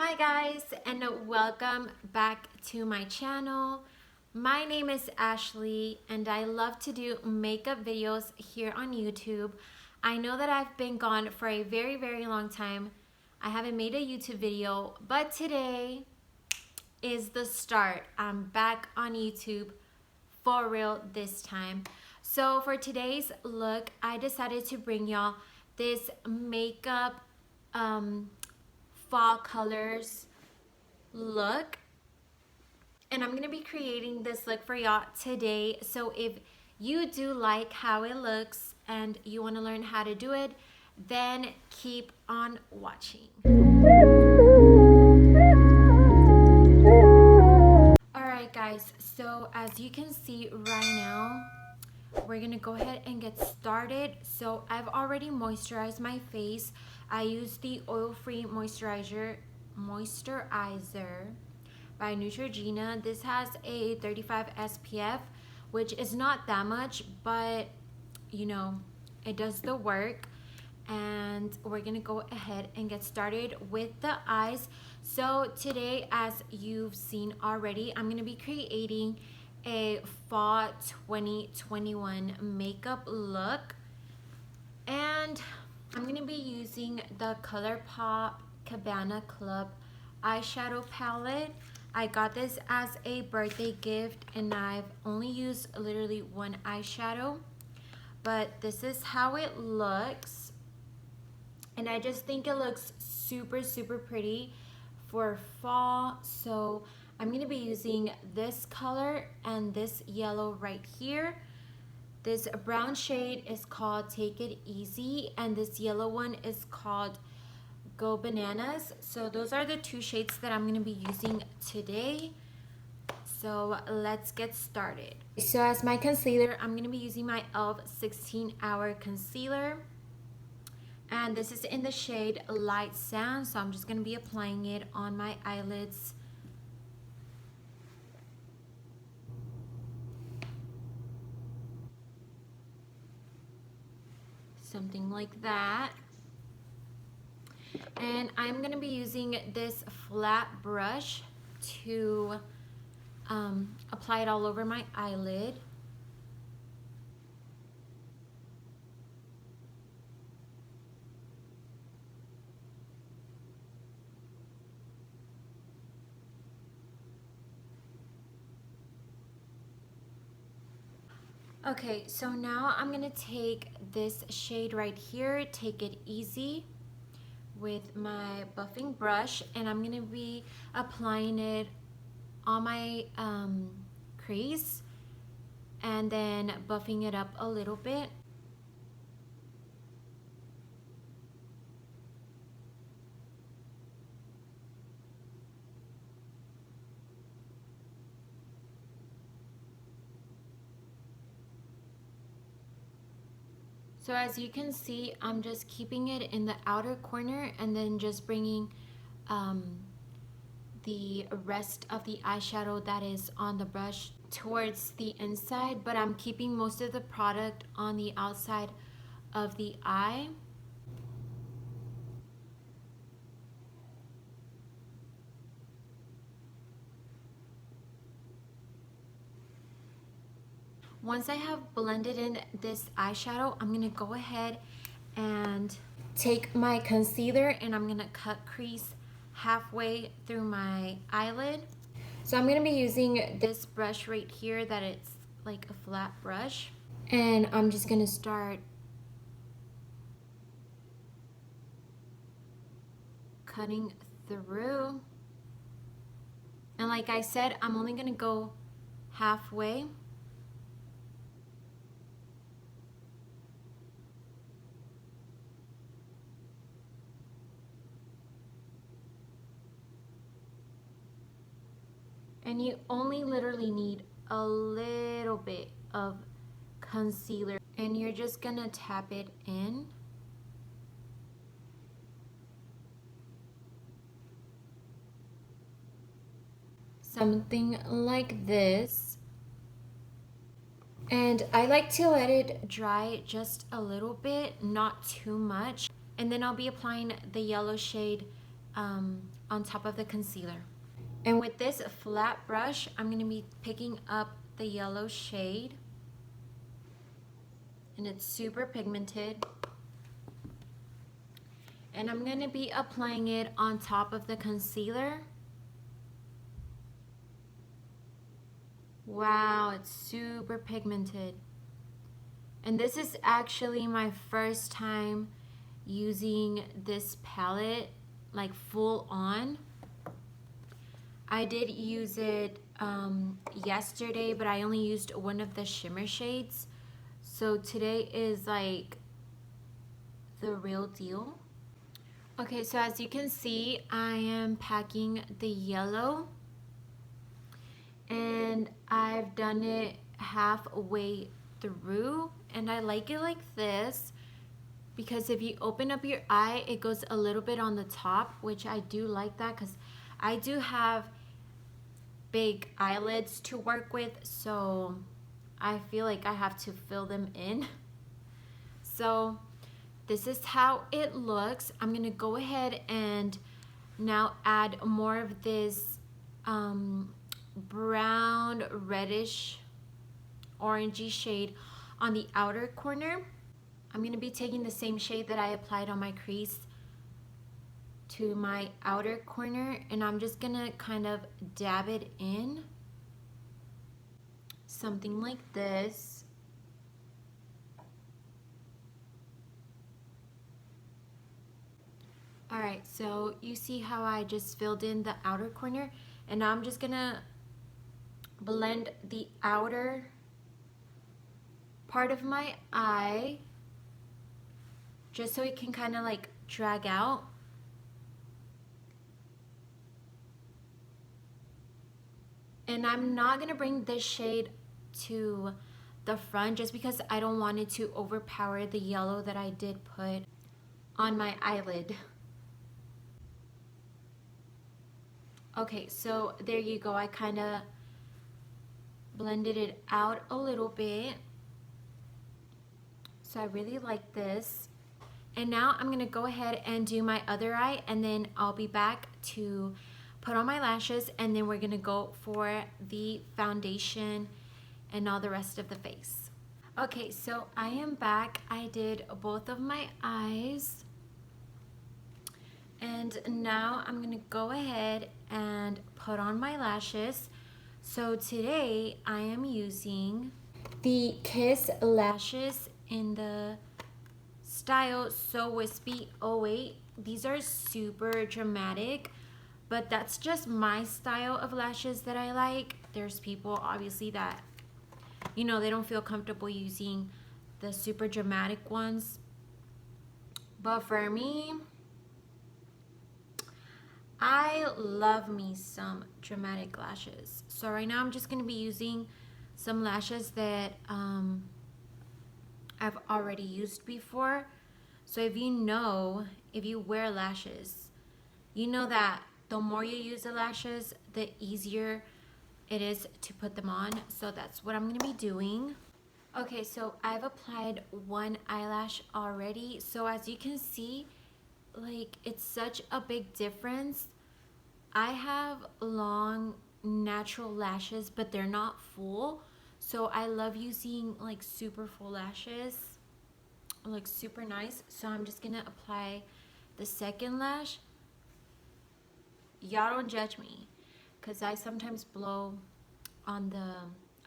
Hi guys, and welcome back to my channel. My name is Ashley and I love to do makeup videos here on YouTube. I know that I've been gone for a very long time. I haven't made a YouTube video, but today is the start. I'm back on YouTube for real this time. So for today's look, I decided to bring y'all this makeup fall colors look, and I'm gonna be creating this look for y'all today. So if you do like how it looks and you want to learn how to do it, then keep on watching. Alright guys, so as you can see right now, we're gonna go ahead and get started. So I've already moisturized my face. I used the oil-free moisturizer by Neutrogena. This has a 35 SPF, which is not that much, but you know, it does the work. And we're gonna go ahead and get started with the eyes. So today, as you've seen already, I'm gonna be creating a fall 2021 makeup look, and I'm gonna be using the ColourPop Cabana Club eyeshadow palette. I got this as a birthday gift and I've only used literally one eyeshadow, but this is how it looks, and I just think it looks super pretty for fall. So I'm gonna be using this color and this yellow right here. This brown shade is called Take It Easy, and this yellow one is called Go Bananas. So those are the two shades that I'm going to be using today. So let's get started. So as my concealer, I'm going to be using my e.l.f. 16 Hour Concealer. And this is in the shade Light Sand. So I'm just going to be applying it on my eyelids. Something like that. And I'm going to be using this flat brush to apply it all over my eyelid. Okay, so now I'm going to take this shade right here, Take It Easy, with my buffing brush, and I'm going to be applying it on my crease and then buffing it up a little bit. So as you can see, I'm just keeping it in the outer corner and then just bringing the rest of the eyeshadow that is on the brush towards the inside, but I'm keeping most of the product on the outside of the eye. Once I have blended in this eyeshadow, I'm gonna go ahead and take my concealer and I'm gonna cut crease halfway through my eyelid. So I'm gonna be using this brush right here that it's like a flat brush, and I'm just gonna start cutting through. And like I said, I'm only gonna go halfway. And you only literally need a little bit of concealer, and you're just gonna tap it in. Something like this. And I like to let it dry just a little bit, not too much. And then I'll be applying the yellow shade on top of the concealer. And with this flat brush, I'm going to be picking up the yellow shade. And it's super pigmented. And I'm going to be applying it on top of the concealer. Wow, it's super pigmented. And this is actually my first time using this palette, like full on. I did use it yesterday, but I only used one of the shimmer shades. So today is like the real deal. Okay, so as you can see, I am packing the yellow. And I've done it halfway through. And I like it like this, because if you open up your eye, it goes a little bit on the top, which I do like that because I do have big eyelids to work with, so I feel like I have to fill them in. So this is how it looks. I'm gonna go ahead and now add more of this brown reddish orangey shade on the outer corner. I'm going to be taking the same shade that I applied on my crease to my outer corner, and I'm just going to kind of dab it in. Something like this. Alright, so you see how I just filled in the outer corner, and now I'm just going to blend the outer part of my eye just so it can kind of like drag out. And I'm not gonna bring this shade to the front just because I don't want it to overpower the yellow that I did put on my eyelid. Okay, so there you go. I kind of blended it out a little bit. So I really like this. And now I'm gonna go ahead and do my other eye, and then I'll be back to put on my lashes, and then we're gonna go for the foundation and all the rest of the face. Okay, so I am back. I did both of my eyes. And now I'm gonna go ahead and put on my lashes. So today I am using the Kiss lashes in the style So Wispy 08. These are super dramatic, but that's just my style of lashes that I like. There's people obviously that, you know, they don't feel comfortable using the super dramatic ones. But for me, I love me some dramatic lashes. So right now I'm just going to be using some lashes that I've already used before. So if you wear lashes, you know that the more you use the lashes, the easier it is to put them on. So that's what I'm going to be doing. Okay, so I've applied one eyelash already. So as you can see, like, it's such a big difference. I have long natural lashes, but they're not full. So I love using like super full lashes, like super nice. So I'm just gonna apply the second lash. Y'all don't judge me, because I sometimes blow on the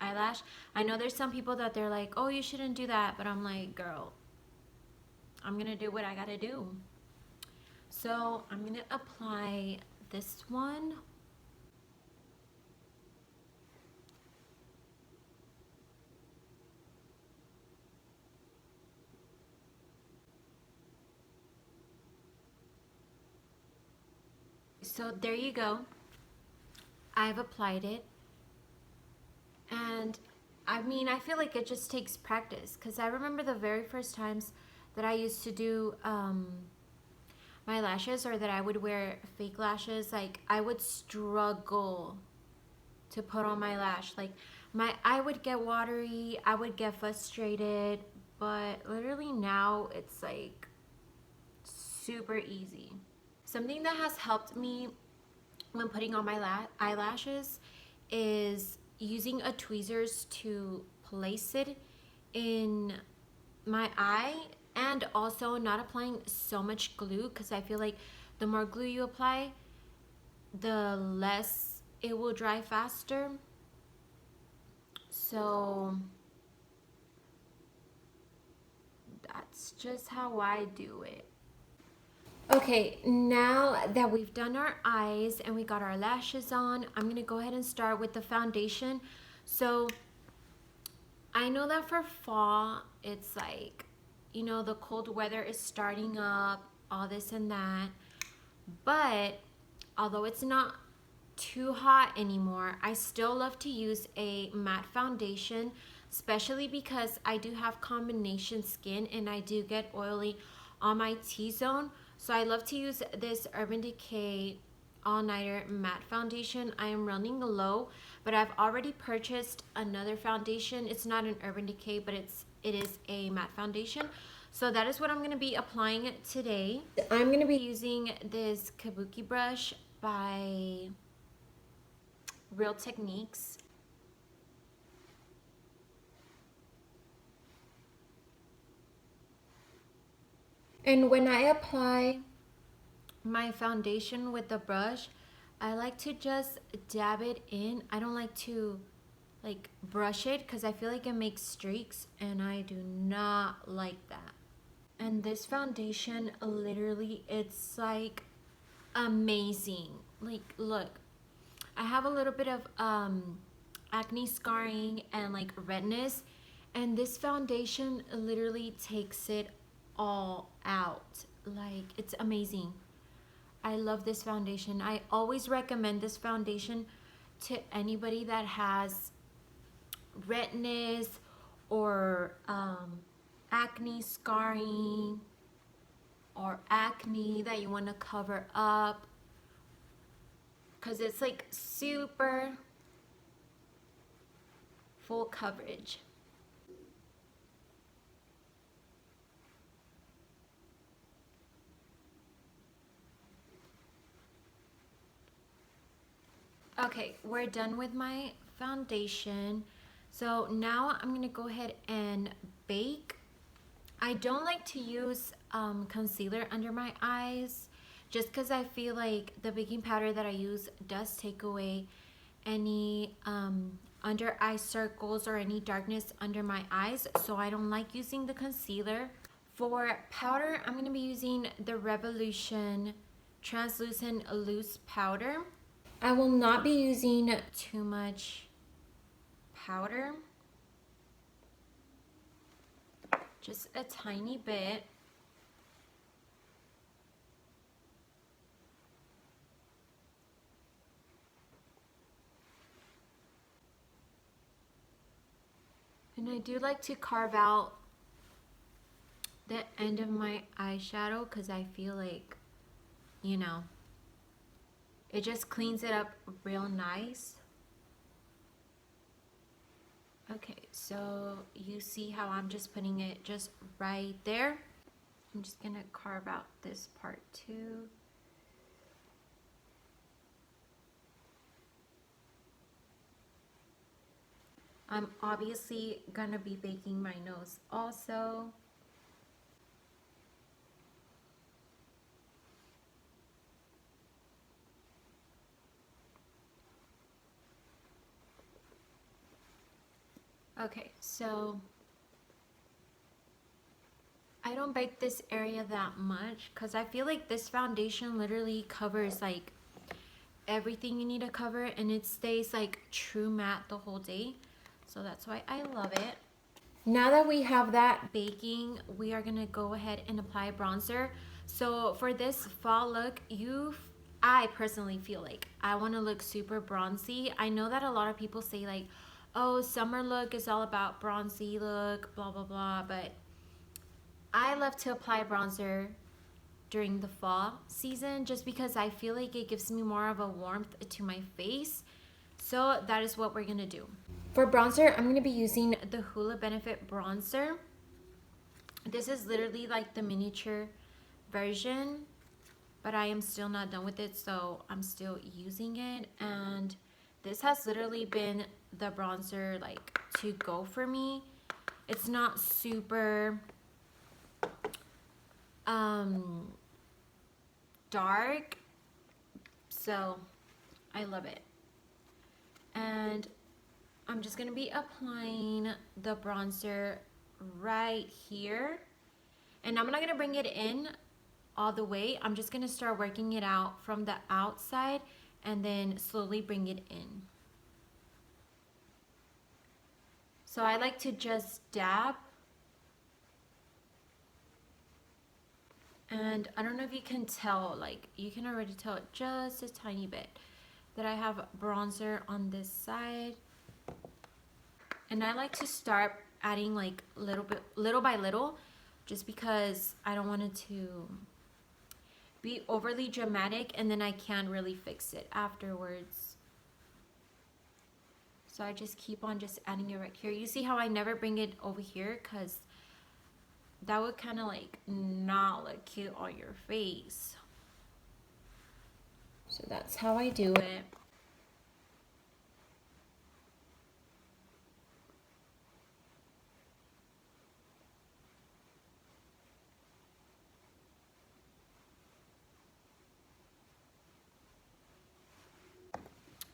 eyelash. I know there's some people that they're like, oh, you shouldn't do that, but I'm like, girl, I'm gonna do what I gotta do. So I'm gonna apply this one. So there you go. I've applied it. And I mean, I feel like it just takes practice, because I remember the very first times that I used to do my lashes, or that I would wear fake lashes, like I would struggle to put on my lash. Like my eye would get watery, I would get frustrated, but literally now it's like super easy. Something that has helped me when putting on my eyelashes is using a tweezers to place it in my eye, and also not applying so much glue, because I feel like the more glue you apply, the less it will dry faster. So that's just how I do it. Okay, now that we've done our eyes and we got our lashes on, I'm gonna go ahead and start with the foundation. So I know that for fall, it's like, you know, the cold weather is starting up, all this and that. But although it's not too hot anymore, I still love to use a matte foundation, especially because I do have combination skin and I do get oily on my T-zone. So I love to use this Urban Decay all-nighter matte foundation. I am running low, but I've already purchased another foundation. It's not an Urban Decay, but it is a matte foundation. So that is what I'm going to be applying today. I'm going to be using this kabuki brush by Real Techniques. And when I apply my foundation with the brush, I like to just dab it in. I don't like to like brush it because I feel like it makes streaks and I do not like that. And this foundation, literally, it's like amazing. Like, look, I have a little bit of acne scarring and like redness, and this foundation literally takes it all out. Like, it's amazing. I love this foundation. I always recommend this foundation to anybody that has redness or acne scarring or acne that you want to cover up, because it's like super full coverage. Okay, we're done with my foundation. So now I'm gonna go ahead and bake. I don't like to use concealer under my eyes, just because I feel like the baking powder that I use does take away any under eye circles or any darkness under my eyes. So I don't like using the concealer. For powder, I'm gonna be using the Revolution Translucent Loose Powder. I will not be using too much powder, just a tiny bit. And I do like to carve out the end of my eyeshadow because I feel like, you know, it just cleans it up real nice. Okay, so you see how I'm just putting it just right there. I'm just gonna carve out this part too. I'm obviously gonna be baking my nose also. Okay, so I don't bake this area that much because I feel like this foundation literally covers like everything you need to cover, and it stays like true matte the whole day. So that's why I love it. Now that we have that baking, we are gonna go ahead and apply bronzer. So for this fall look, I personally feel like I want to look super bronzy. I know that a lot of people say like, oh, summer look is all about bronzy look, blah blah blah, but I love to apply bronzer during the fall season just because I feel like it gives me more of a warmth to my face. So that is what we're gonna do. For bronzer, I'm gonna be using the Hoola Benefit bronzer. This is literally like the miniature version. but I am still not done with it, so I'm still using it. And this has literally been the bronzer like to go for me. It's not super dark, so I love it. And I'm just gonna be applying the bronzer right here, and I'm not gonna bring it in all the way. I'm just gonna start working it out from the outside and then slowly bring it in. So I like to just dab, and I don't know if you can tell, like you can already tell just a tiny bit that I have bronzer on this side. And I like to start adding like little by little, just because I don't want it to be overly dramatic and then I can't really fix it afterwards. So I just keep on just adding it right here. You see how I never bring it over here, because that would kind of like not look cute on your face. So that's how I do it.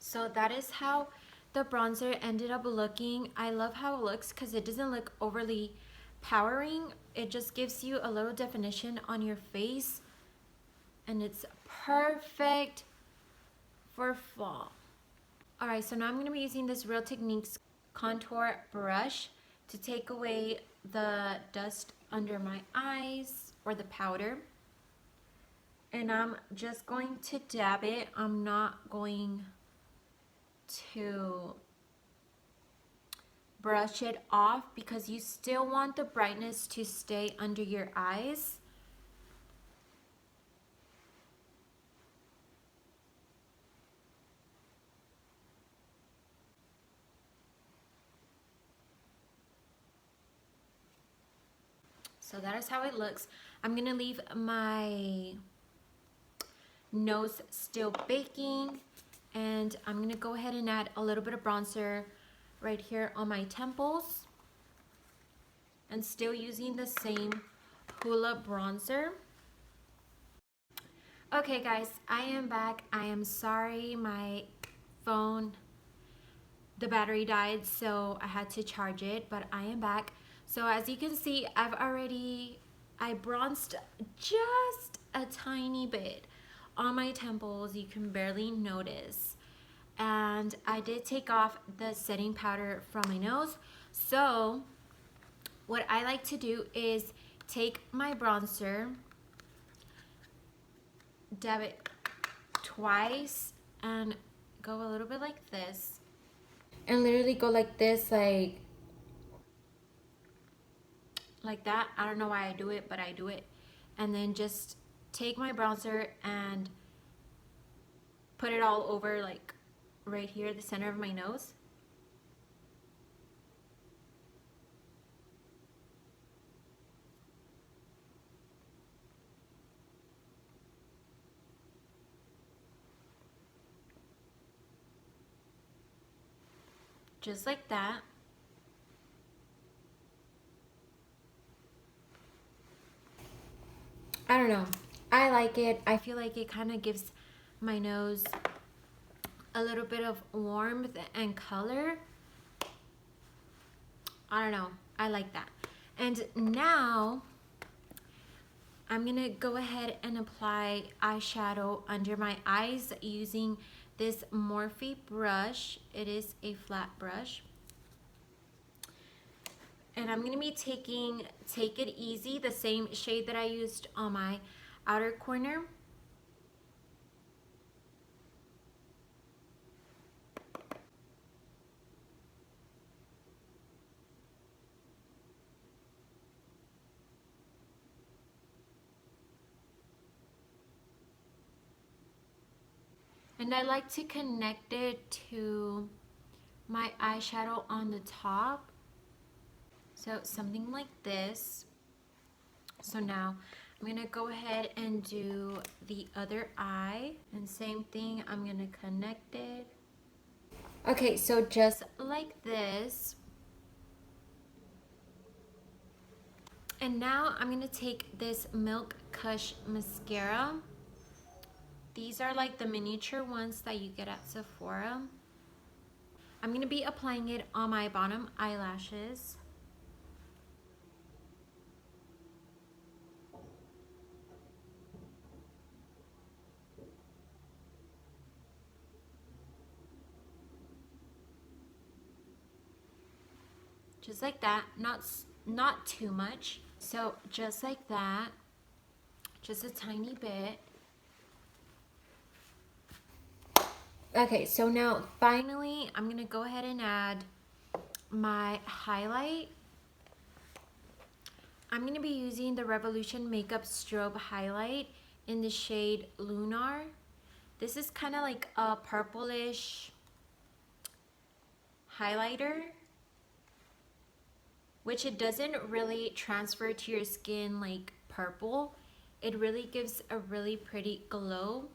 So that is how the bronzer ended up looking. I love how it looks because it doesn't look overly powering. It just gives you a little definition on your face, and it's perfect for fall. Alright, so now I'm going to be using this Real Techniques contour brush to take away the dust under my eyes, or the powder. And I'm just going to dab it. I'm not going to brush it off because you still want the brightness to stay under your eyes. So that is how it looks. I'm gonna leave my nose still baking, and I'm gonna go ahead and add a little bit of bronzer right here on my temples, and still using the same Hoola bronzer. Okay guys, I am back. I am sorry, my phone, the battery died, so I had to charge it, but I am back. So as you can see, I bronzed just a tiny bit on my temples. You can barely notice. And I did take off the setting powder from my nose. So what I like to do is take my bronzer, dab it twice, and go a little bit like this. And literally go like this, like that. I don't know why I do it, but I do it. And then just take my bronzer and put it all over, like right here, the center of my nose. Just like that. I don't know. I like it. I feel like it kind of gives my nose a little bit of warmth and color. I don't know. I like that. And now I'm gonna go ahead and apply eyeshadow under my eyes using this Morphe brush. It is a flat brush. And I'm gonna be taking Take It Easy, the same shade that I used on my outer corner. And I like to connect it to my eyeshadow on the top. So something like this. So now I'm gonna go ahead and do the other eye, and same thing, I'm gonna connect it. Okay, so just like this. And now I'm gonna take this Milk Kush mascara. These are like the miniature ones that you get at Sephora. I'm gonna be applying it on my bottom eyelashes. Just like that, not too much. So just like that, just a tiny bit. Okay, so now finally, I'm gonna go ahead and add my highlight. I'm gonna be using the Revolution Makeup Strobe Highlight in the shade Lunar. This is kind of like a purplish highlighter, which it doesn't really transfer to your skin like purple. It really gives a really pretty glow.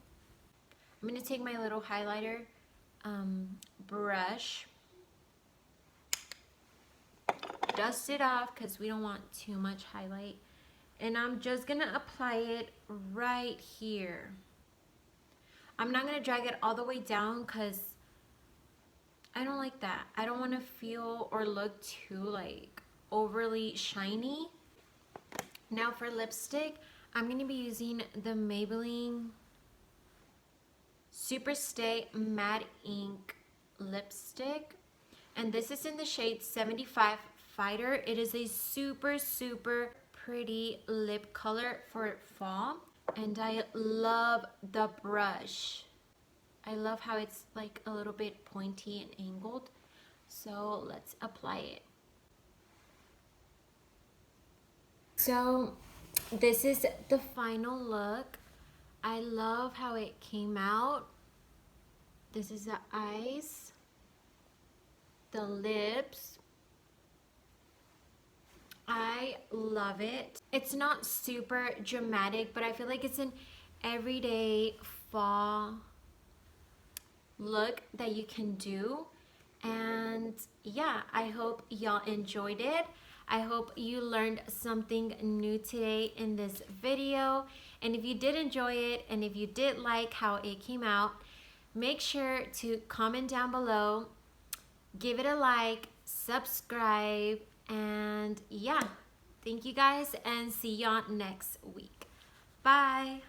I'm gonna take my little highlighter brush, dust it off because we don't want too much highlight, and I'm just gonna apply it right here. I'm not gonna drag it all the way down because I don't like that. I don't want to feel or look too like overly shiny. Now for lipstick, I'm gonna be using the Maybelline Super Stay Matte Ink lipstick, and this is in the shade 75 Fighter. It is a super pretty lip color for fall, and I love the brush. I love how it's like a little bit pointy and angled. So let's apply it. So this is the final look. I love how it came out. This is the eyes, the lips. I love it. It's not super dramatic, but I feel like it's an everyday fall look that you can do. And yeah, I hope y'all enjoyed it. I hope you learned something new today in this video. And if you did enjoy it, and if you did like how it came out, make sure to comment down below, give it a like, subscribe, and yeah, thank you guys, and see y'all next week. Bye.